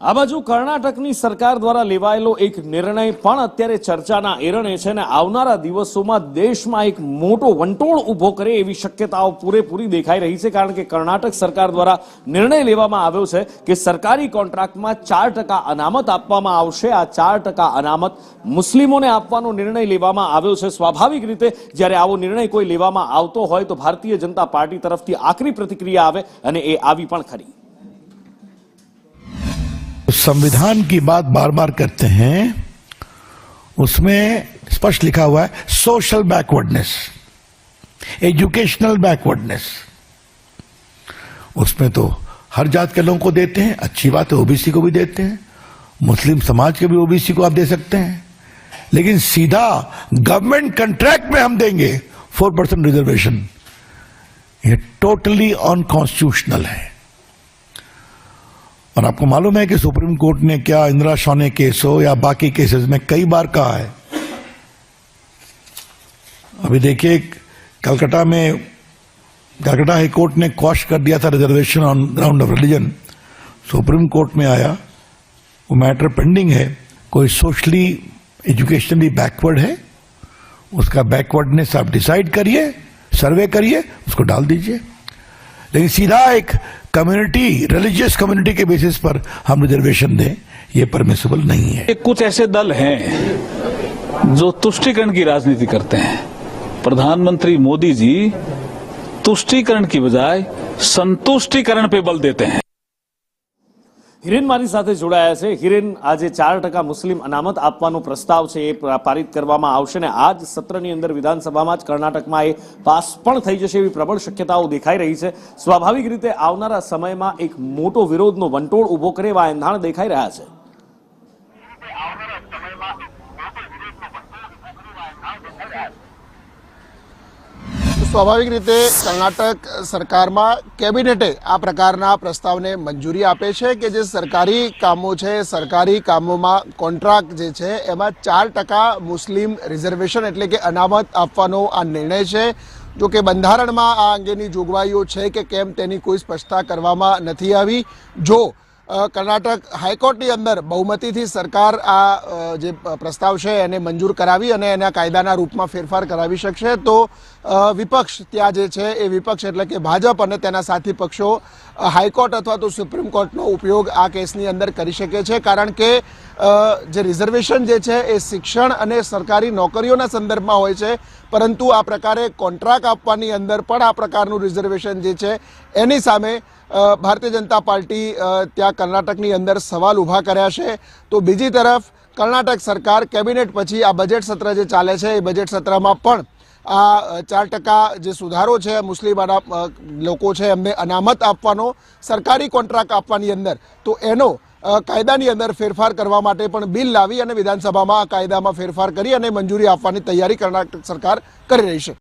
આ બાજુ કર્ણાટકની સરકાર દ્વારા લેવાયેલો એક નિર્ણય પણ અત્યારે ચર્ચાના એરણે છે અને આવનારા દિવસોમાં દેશમાં એક મોટો વંટોળ ઊભો કરે એવી શક્યતાઓ પૂરેપૂરી દેખાઈ રહી છે। કારણ કે કર્ણાટક સરકાર દ્વારા નિર્ણય લેવામાં આવ્યો છે કે સરકારી કોન્ટ્રાક્ટમાં 4% અનામત આપવામાં આવશે। આ 4% અનામત મુસ્લિમોને આપવાનો નિર્ણય લેવામાં આવ્યો છે। સ્વાભાવિક રીતે જ્યારે આવો નિર્ણય કોઈ લેવામાં આવતો હોય તો ભારતીય જનતા પાર્ટી તરફથી આકરી પ્રતિક્રિયા આવે અને એ આવી પણ ખરી। संविधान की बात बार बार करते हैं, उसमें स्पष्ट लिखा हुआ है सोशल बैकवर्डनेस, एजुकेशनल बैकवर्डनेस। उसमें तो हर जात के लोगों को देते हैं, अच्छी बात है, ओबीसी को भी देते हैं, मुस्लिम समाज के भी ओबीसी को आप दे सकते हैं, लेकिन सीधा गवर्नमेंट कॉन्ट्रैक्ट में हम देंगे 4% रिजर्वेशन, ये टोटली अनकॉन्स्टिट्यूशनल है। और आपको मालूम है कि सुप्रीम कोर्ट ने क्या इंदिरा शॉने केस हो या बाकी केसेस में कई बार कहा है। अभी देखिए कलकत्ता हाई कोर्ट ने क्वॉश कर दिया था reservation on ground of religion, supreme court में आया, वो मैटर पेंडिंग है। कोई सोशली एजुकेशनली बैकवर्ड है, उसका बैकवर्डनेस आप डिसाइड करिए, सर्वे करिए, उसको डाल दीजिए, लेकिन सीधा एक कम्युनिटी, रिलीजियस कम्युनिटी के बेसिस पर हम रिजर्वेशन दें, ये परमिसिबल नहीं है। कुछ ऐसे दल हैं जो तुष्टीकरण की राजनीति करते हैं। प्रधानमंत्री मोदी जी तुष्टीकरण की बजाय संतुष्टीकरण पे बल देते हैं। हिरेन मारी साथे जोड़ाया है। हिरेन, आज 4% मुस्लिम अनामत आपवानो प्रस्ताव छे ए पारित करवामां आवशे ने आज सत्रनी अंदर विधानसभामां ज कर्णाटकमां ए पास पण थई जशे एवी प्रबल शक्यताओ देखाई रही छे। स्वाभाविक रीते आवनारा समयमां एक मोटो विरोधनो वंटोळ ऊभो करे एवा एंधाण देखाई रह्या छे। स्वाभाविक रीते कर्नाटक सरकार में केबिनेटे आ प्रकारना प्रस्तावने मंजूरी आपे छे कि जे सरकारी कामों छे, सरकारी कामों में कॉन्ट्राक्ट जे छे एमां 4% मुस्लिम रिजर्वेशन एटले के अनामत आपवानो आ निर्णय छे। जो कि बंधारण में आ अंगेनी जोगवाईओ छे कि केम तेनी कोई स्पष्टता करवामां नथी आवी। जो कर्नाटक हाईकोर्टनी अंदर बहुमती थी सरकार आ जे प्रस्ताव है एने मंजूर करावी अने एना कायदाना रूप में फेरफार करावी शकशे तो विपक्ष त्यां जे छे ए विपक्ष एटले के भाजप अने तेना साथी पक्षों हाईकोर्ट अथवा तो सुप्रीम कोर्टनो उपयोग आ केसनी अंदर करी शके छे। कारण के जे रिजर्वेशन जे छे ए शिक्षण अने सरकारी नौकरीओना संदर्भमां होय छे, परंतु आ प्रकारे कॉन्ट्राक्ट आपवानी अंदर पण आ प्रकारनुं रिजर्वेशन जे छे एनी सामे भारतीय जनता पार्टी त्या कर्नाटकनी अंदर सवाल उभा कर्या छे। तो बीजी तरफ कर्नाटक सरकार केबिनेट पछी आ बजेट सत्र जे चाले छे ए बजेट सत्रमां पण आ 4% जे सुधारो छे मुस्लिम लोको छे एમને अनामत आपवानो, सरकारी कॉन्ट्राक्ट आपवानी अंदर तो एनो कायदानी अंदर फेरफार करवा माटे पण बिल लावी अने विधानसभामां आ कायदामां फेरफार करी अने मंजूरी आपवानी तैयारी कर्नाटक सरकार करी रही छे।